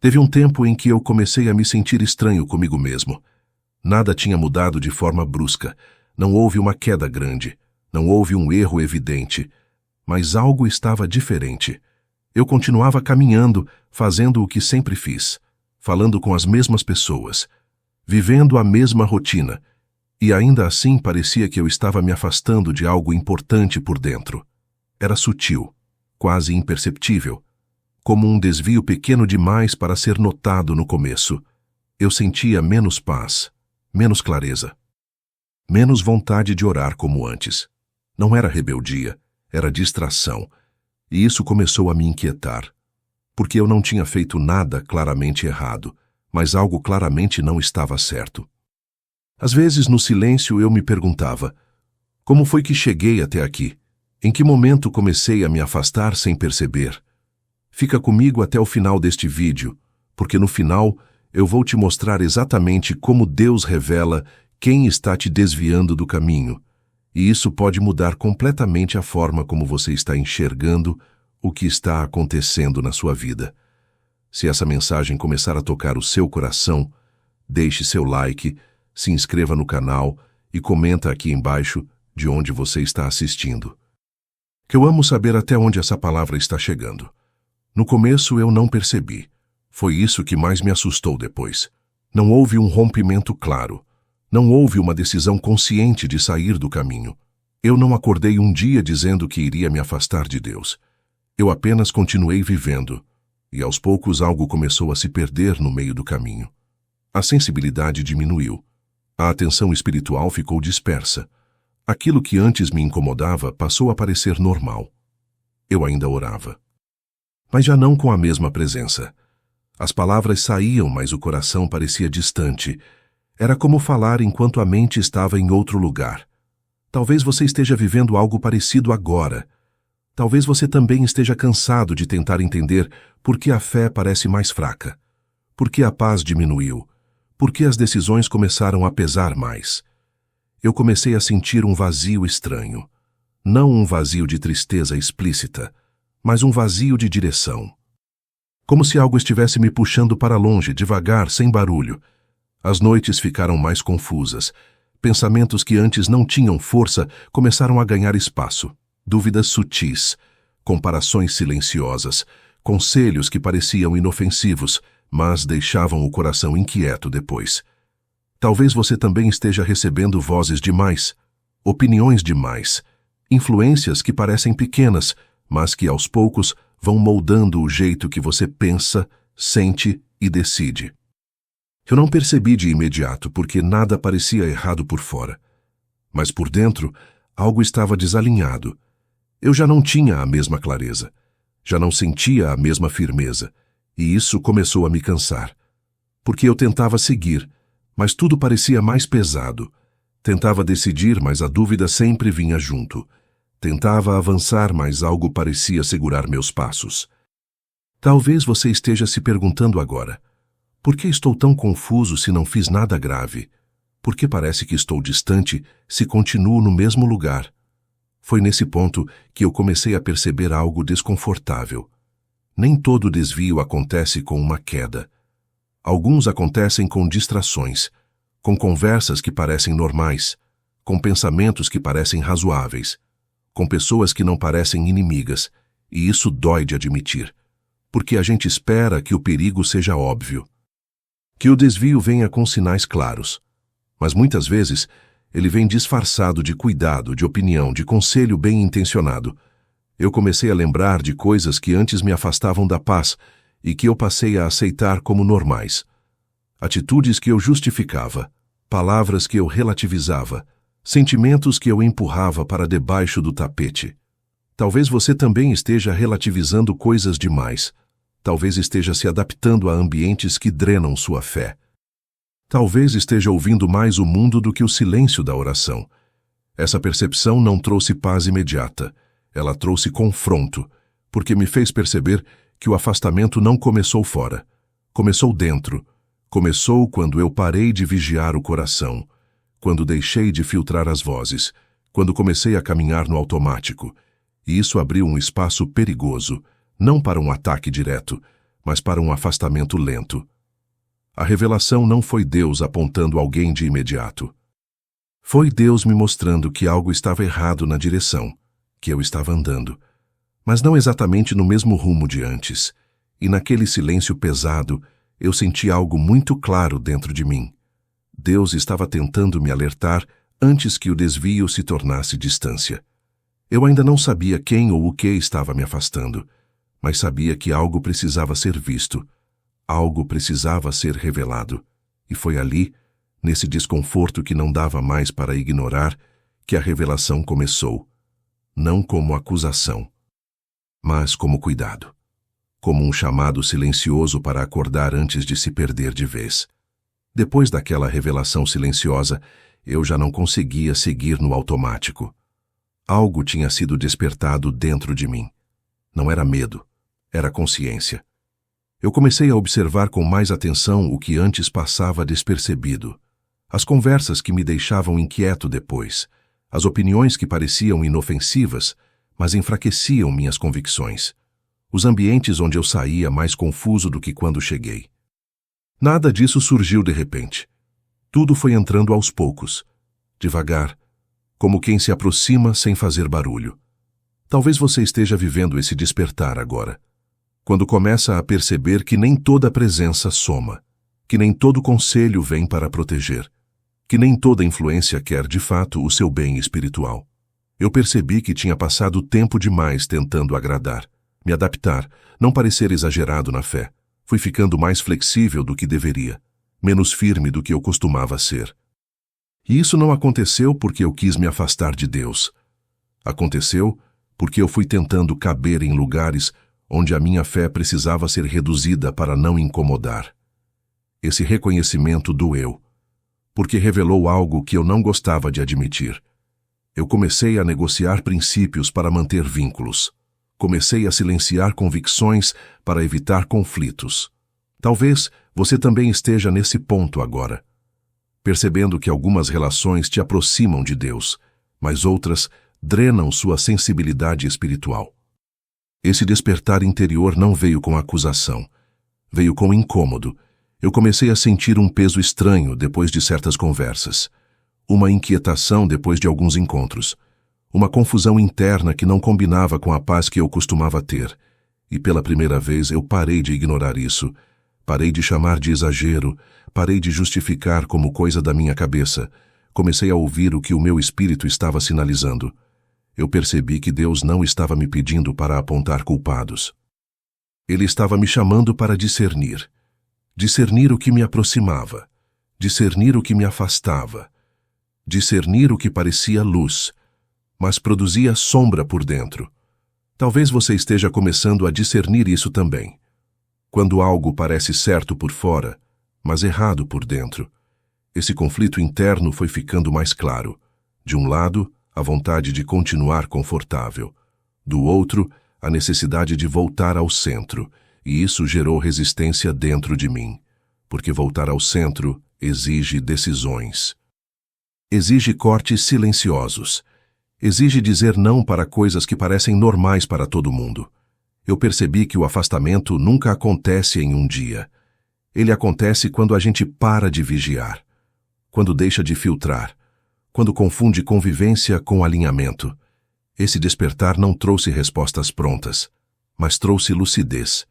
Teve um tempo em que eu comecei a me sentir estranho comigo mesmo. Nada tinha mudado de forma brusca. Não houve uma queda grande. Não houve um erro evidente. Mas algo estava diferente. Eu continuava caminhando, fazendo o que sempre fiz, falando com as mesmas pessoas, vivendo a mesma rotina, e ainda assim parecia que eu estava me afastando de algo importante por dentro. Era sutil, quase imperceptível, como um desvio pequeno demais para ser notado no começo. Eu sentia menos paz, menos clareza, menos vontade de orar como antes. Não era rebeldia, era distração, e isso começou a me inquietar, porque eu não tinha feito nada claramente errado, mas algo claramente não estava certo. Às vezes, no silêncio, eu me perguntava: como foi que cheguei até aqui? Em que momento comecei a me afastar sem perceber? Fica comigo até o final deste vídeo, porque no final eu vou te mostrar exatamente como Deus revela quem está te desviando do caminho, e isso pode mudar completamente a forma como você está enxergando o que está acontecendo na sua vida. Se essa mensagem começar a tocar o seu coração, deixe seu like, se inscreva no canal e comenta aqui embaixo de onde você está assistindo. Que eu amo saber até onde essa palavra está chegando. No começo eu não percebi. Foi isso que mais me assustou depois. Não houve um rompimento claro. Não houve uma decisão consciente de sair do caminho. Eu não acordei um dia dizendo que iria me afastar de Deus. Eu apenas continuei vivendo, e aos poucos algo começou a se perder no meio do caminho. A sensibilidade diminuiu. A atenção espiritual ficou dispersa. Aquilo que antes me incomodava passou a parecer normal. Eu ainda orava, mas já não com a mesma presença. As palavras saíam, mas o coração parecia distante. Era como falar enquanto a mente estava em outro lugar. Talvez você esteja vivendo algo parecido agora. Talvez você também esteja cansado de tentar entender por que a fé parece mais fraca, por que a paz diminuiu, por que as decisões começaram a pesar mais. Eu comecei a sentir um vazio estranho. Não um vazio de tristeza explícita, mas um vazio de direção. Como se algo estivesse me puxando para longe, devagar, sem barulho. As noites ficaram mais confusas. Pensamentos que antes não tinham força começaram a ganhar espaço. Dúvidas sutis, comparações silenciosas, conselhos que pareciam inofensivos, mas deixavam o coração inquieto depois. Talvez você também esteja recebendo vozes demais, opiniões demais, influências que parecem pequenas, mas que aos poucos vão moldando o jeito que você pensa, sente e decide. Eu não percebi de imediato porque nada parecia errado por fora. Mas por dentro, algo estava desalinhado. Eu já não tinha a mesma clareza, já não sentia a mesma firmeza, e isso começou a me cansar. Porque eu tentava seguir, mas tudo parecia mais pesado. Tentava decidir, mas a dúvida sempre vinha junto. Tentava avançar, mas algo parecia segurar meus passos. Talvez você esteja se perguntando agora: por que estou tão confuso se não fiz nada grave? Por que parece que estou distante se continuo no mesmo lugar? Foi nesse ponto que eu comecei a perceber algo desconfortável. Nem todo desvio acontece com uma queda. Alguns acontecem com distrações, com conversas que parecem normais, com pensamentos que parecem razoáveis, com pessoas que não parecem inimigas, e isso dói de admitir, porque a gente espera que o perigo seja óbvio, que o desvio venha com sinais claros, mas muitas vezes ele vem disfarçado de cuidado, de opinião, de conselho bem intencionado. Eu comecei a lembrar de coisas que antes me afastavam da paz e que eu passei a aceitar como normais. Atitudes que eu justificava, palavras que eu relativizava, sentimentos que eu empurrava para debaixo do tapete. Talvez você também esteja relativizando coisas demais. Talvez esteja se adaptando a ambientes que drenam sua fé. Talvez esteja ouvindo mais o mundo do que o silêncio da oração. Essa percepção não trouxe paz imediata. Ela trouxe confronto, porque me fez perceber que o afastamento não começou fora. Começou dentro. Começou quando eu parei de vigiar o coração, quando deixei de filtrar as vozes, quando comecei a caminhar no automático. E isso abriu um espaço perigoso, não para um ataque direto, mas para um afastamento lento. A revelação não foi Deus apontando alguém de imediato. Foi Deus me mostrando que algo estava errado na direção que eu estava andando, mas não exatamente no mesmo rumo de antes. E naquele silêncio pesado, eu senti algo muito claro dentro de mim. Deus estava tentando me alertar antes que o desvio se tornasse distância. Eu ainda não sabia quem ou o que estava me afastando, mas sabia que algo precisava ser visto, algo precisava ser revelado. E foi ali, nesse desconforto que não dava mais para ignorar, que a revelação começou. Não como acusação, mas como cuidado. Como um chamado silencioso para acordar antes de se perder de vez. Depois daquela revelação silenciosa, eu já não conseguia seguir no automático. Algo tinha sido despertado dentro de mim. Não era medo, era consciência. Eu comecei a observar com mais atenção o que antes passava despercebido. As conversas que me deixavam inquieto depois, as opiniões que pareciam inofensivas, mas enfraqueciam minhas convicções. Os ambientes onde eu saía mais confuso do que quando cheguei. Nada disso surgiu de repente. Tudo foi entrando aos poucos, devagar, como quem se aproxima sem fazer barulho. Talvez você esteja vivendo esse despertar agora, quando começa a perceber que nem toda presença soma, que nem todo conselho vem para proteger, que nem toda influência quer de fato o seu bem espiritual. Eu percebi que tinha passado tempo demais tentando agradar, me adaptar, não parecer exagerado na fé. Fui ficando mais flexível do que deveria, menos firme do que eu costumava ser. E isso não aconteceu porque eu quis me afastar de Deus. Aconteceu porque eu fui tentando caber em lugares onde a minha fé precisava ser reduzida para não incomodar. Esse reconhecimento doeu, porque revelou algo que eu não gostava de admitir. Eu comecei a negociar princípios para manter vínculos. Comecei a silenciar convicções para evitar conflitos. Talvez você também esteja nesse ponto agora, percebendo que algumas relações te aproximam de Deus, mas outras drenam sua sensibilidade espiritual. Esse despertar interior não veio com acusação, veio com incômodo. Eu comecei a sentir um peso estranho depois de certas conversas, uma inquietação depois de alguns encontros, uma confusão interna que não combinava com a paz que eu costumava ter. E pela primeira vez eu parei de ignorar isso, parei de chamar de exagero, parei de justificar como coisa da minha cabeça. Comecei a ouvir o que o meu espírito estava sinalizando. Eu percebi que Deus não estava me pedindo para apontar culpados. Ele estava me chamando para discernir. Discernir o que me aproximava, discernir o que me afastava, discernir o que parecia luz, mas produzia sombra por dentro. Talvez você esteja começando a discernir isso também. Quando algo parece certo por fora, mas errado por dentro. Esse conflito interno foi ficando mais claro. De um lado, a vontade de continuar confortável. Do outro, a necessidade de voltar ao centro. E isso gerou resistência dentro de mim. Porque voltar ao centro exige decisões. Exige cortes silenciosos. Exige dizer não para coisas que parecem normais para todo mundo. Eu percebi que o afastamento nunca acontece em um dia. Ele acontece quando a gente para de vigiar, quando deixa de filtrar, quando confunde convivência com alinhamento. Esse despertar não trouxe respostas prontas, mas trouxe lucidez.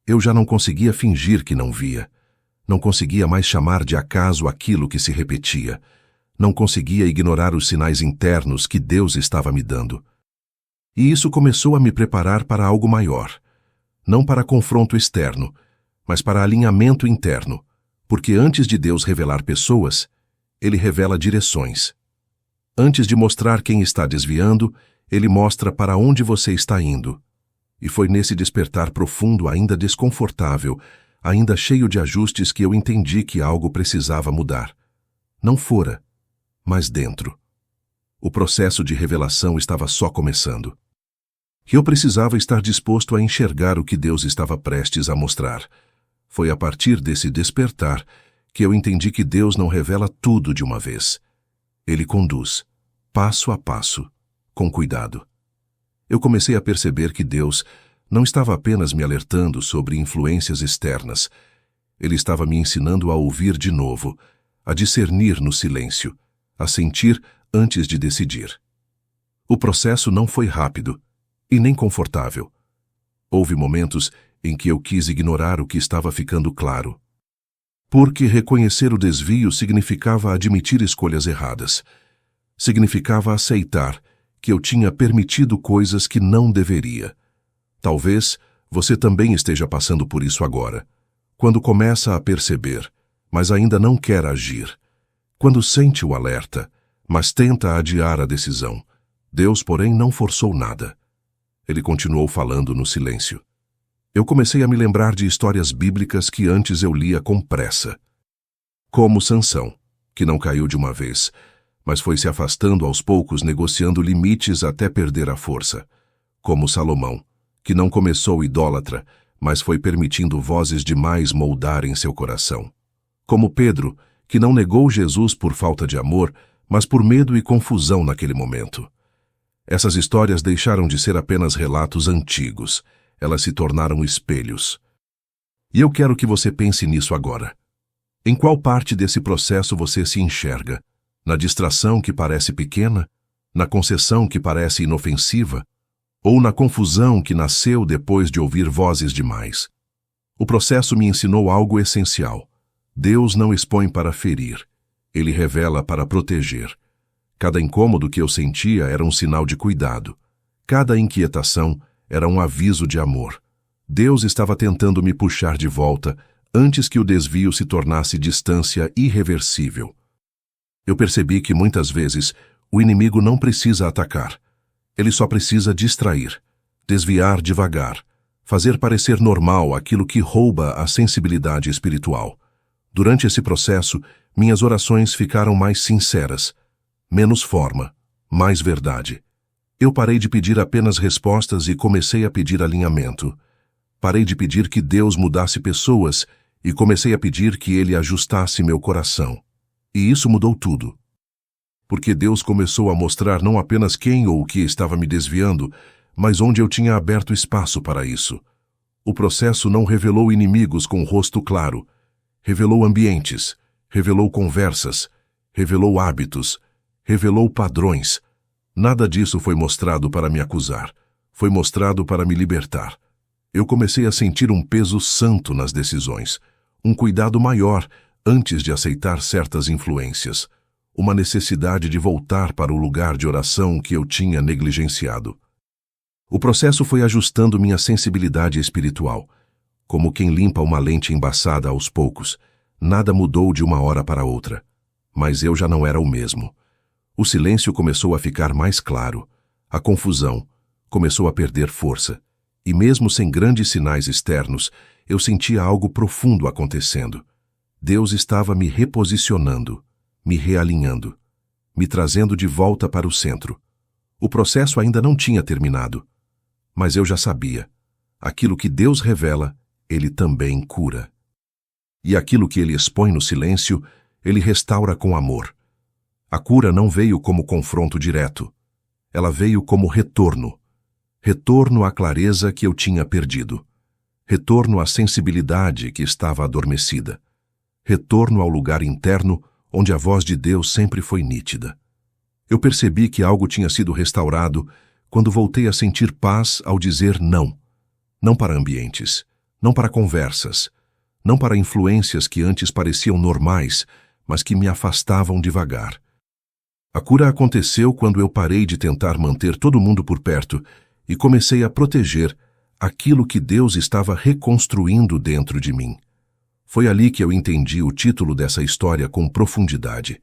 Eu já não conseguia fingir que não via. Não conseguia mais chamar de acaso aquilo que se repetia. Não conseguia ignorar os sinais internos que Deus estava me dando. E isso começou a me preparar para algo maior. Não para confronto externo, mas para alinhamento interno. Porque antes de Deus revelar pessoas, Ele revela direções. Antes de mostrar quem está desviando, Ele mostra para onde você está indo. E foi nesse despertar profundo, ainda desconfortável, ainda cheio de ajustes, que eu entendi que algo precisava mudar. Não fora, mas dentro. O processo de revelação estava só começando. E eu precisava estar disposto a enxergar o que Deus estava prestes a mostrar. Foi a partir desse despertar que eu entendi que Deus não revela tudo de uma vez. Ele conduz, passo a passo, com cuidado. Eu comecei a perceber que Deus não estava apenas me alertando sobre influências externas. Ele estava me ensinando a ouvir de novo, a discernir no silêncio, a sentir antes de decidir. O processo não foi rápido e nem confortável. Houve momentos em que eu quis ignorar o que estava ficando claro. Porque reconhecer o desvio significava admitir escolhas erradas. Significava aceitar que eu tinha permitido coisas que não deveria. Talvez você também esteja passando por isso agora. Quando começa a perceber, mas ainda não quer agir. Quando sente o alerta, mas tenta adiar a decisão. Deus, porém, não forçou nada. Ele continuou falando no silêncio. Eu comecei a me lembrar de histórias bíblicas que antes eu lia com pressa. Como Sansão, que não caiu de uma vez, mas foi se afastando aos poucos, negociando limites até perder a força. Como Salomão, que não começou idólatra, mas foi permitindo vozes demais moldarem seu coração. Como Pedro, que não negou Jesus por falta de amor, mas por medo e confusão naquele momento. Essas histórias deixaram de ser apenas relatos antigos. Elas se tornaram espelhos. E eu quero que você pense nisso agora. Em qual parte desse processo você se enxerga? Na distração que parece pequena? Na concessão que parece inofensiva? Ou na confusão que nasceu depois de ouvir vozes demais? O processo me ensinou algo essencial. Deus não expõe para ferir. Ele revela para proteger. Cada incômodo que eu sentia era um sinal de cuidado. Cada inquietação era um aviso de amor. Deus estava tentando me puxar de volta antes que o desvio se tornasse distância irreversível. Eu percebi que muitas vezes o inimigo não precisa atacar. Ele só precisa distrair, desviar devagar, fazer parecer normal aquilo que rouba a sensibilidade espiritual. Durante esse processo, minhas orações ficaram mais sinceras, menos forma, mais verdade. Eu parei de pedir apenas respostas e comecei a pedir alinhamento. Parei de pedir que Deus mudasse pessoas e comecei a pedir que Ele ajustasse meu coração. E isso mudou tudo. Porque Deus começou a mostrar não apenas quem ou o que estava me desviando, mas onde eu tinha aberto espaço para isso. O processo não revelou inimigos com o rosto claro. Revelou ambientes, revelou conversas, revelou hábitos, revelou padrões. Nada disso foi mostrado para me acusar. Foi mostrado para me libertar. Eu comecei a sentir um peso santo nas decisões, um cuidado maior antes de aceitar certas influências, uma necessidade de voltar para o lugar de oração que eu tinha negligenciado. O processo foi ajustando minha sensibilidade espiritual. Como quem limpa uma lente embaçada aos poucos, nada mudou de uma hora para outra. Mas eu já não era o mesmo. O silêncio começou a ficar mais claro. A confusão começou a perder força. E mesmo sem grandes sinais externos, eu sentia algo profundo acontecendo. Deus estava me reposicionando, me realinhando, me trazendo de volta para o centro. O processo ainda não tinha terminado. Mas eu já sabia. Aquilo que Deus revela, Ele também cura. E aquilo que Ele expõe no silêncio, Ele restaura com amor. A cura não veio como confronto direto. Ela veio como retorno. Retorno à clareza que eu tinha perdido. Retorno à sensibilidade que estava adormecida. Retorno ao lugar interno onde a voz de Deus sempre foi nítida. Eu percebi que algo tinha sido restaurado quando voltei a sentir paz ao dizer não. Não para ambientes, não para conversas, não para influências que antes pareciam normais, mas que me afastavam devagar. A cura aconteceu quando eu parei de tentar manter todo mundo por perto e comecei a proteger aquilo que Deus estava reconstruindo dentro de mim. Foi ali que eu entendi o título dessa história com profundidade.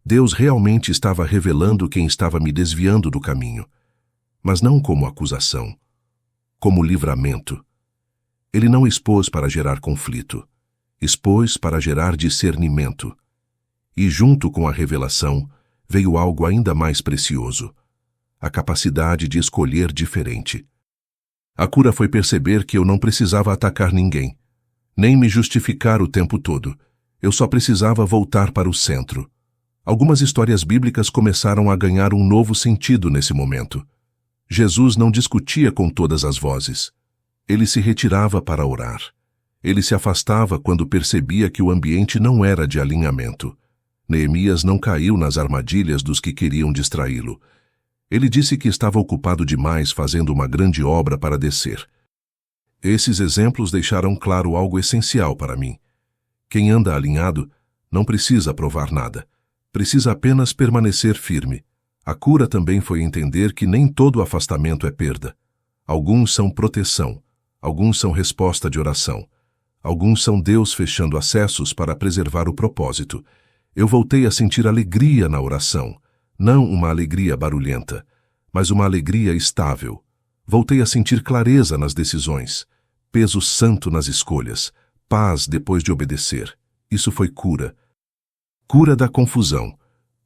Deus realmente estava revelando quem estava me desviando do caminho, mas não como acusação, como livramento. Ele não expôs para gerar conflito, expôs para gerar discernimento. E junto com a revelação, veio algo ainda mais precioso, a capacidade de escolher diferente. A cura foi perceber que eu não precisava atacar ninguém, nem me justificar o tempo todo. Eu só precisava voltar para o centro. Algumas histórias bíblicas começaram a ganhar um novo sentido nesse momento. Jesus não discutia com todas as vozes. Ele se retirava para orar. Ele se afastava quando percebia que o ambiente não era de alinhamento. Neemias não caiu nas armadilhas dos que queriam distraí-lo. Ele disse que estava ocupado demais fazendo uma grande obra para descer. Esses exemplos deixaram claro algo essencial para mim. Quem anda alinhado não precisa provar nada. Precisa apenas permanecer firme. A cura também foi entender que nem todo afastamento é perda. Alguns são proteção. Alguns são resposta de oração. Alguns são Deus fechando acessos para preservar o propósito. Eu voltei a sentir alegria na oração. Não uma alegria barulhenta, mas uma alegria estável. Voltei a sentir clareza nas decisões, peso santo nas escolhas, paz depois de obedecer. Isso foi cura. Cura da confusão,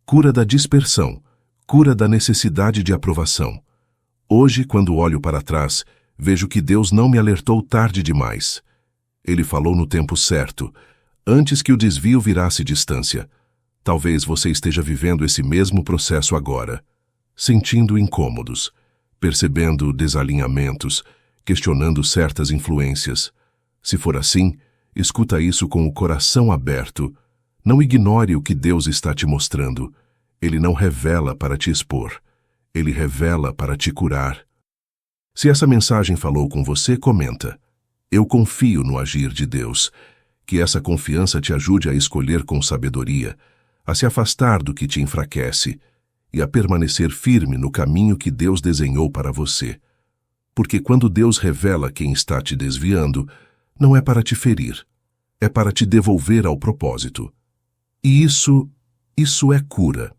cura da dispersão, cura da necessidade de aprovação. Hoje, quando olho para trás, vejo que Deus não me alertou tarde demais. Ele falou no tempo certo, antes que o desvio virasse distância. Talvez você esteja vivendo esse mesmo processo agora, sentindo incômodos, percebendo desalinhamentos, questionando certas influências. Se for assim, escuta isso com o coração aberto. Não ignore o que Deus está te mostrando. Ele não revela para te expor. Ele revela para te curar. Se essa mensagem falou com você, comenta. Eu confio no agir de Deus. Que essa confiança te ajude a escolher com sabedoria, a se afastar do que te enfraquece e a permanecer firme no caminho que Deus desenhou para você. Porque quando Deus revela quem está te desviando, não é para te ferir, é para te devolver ao propósito. E isso é cura.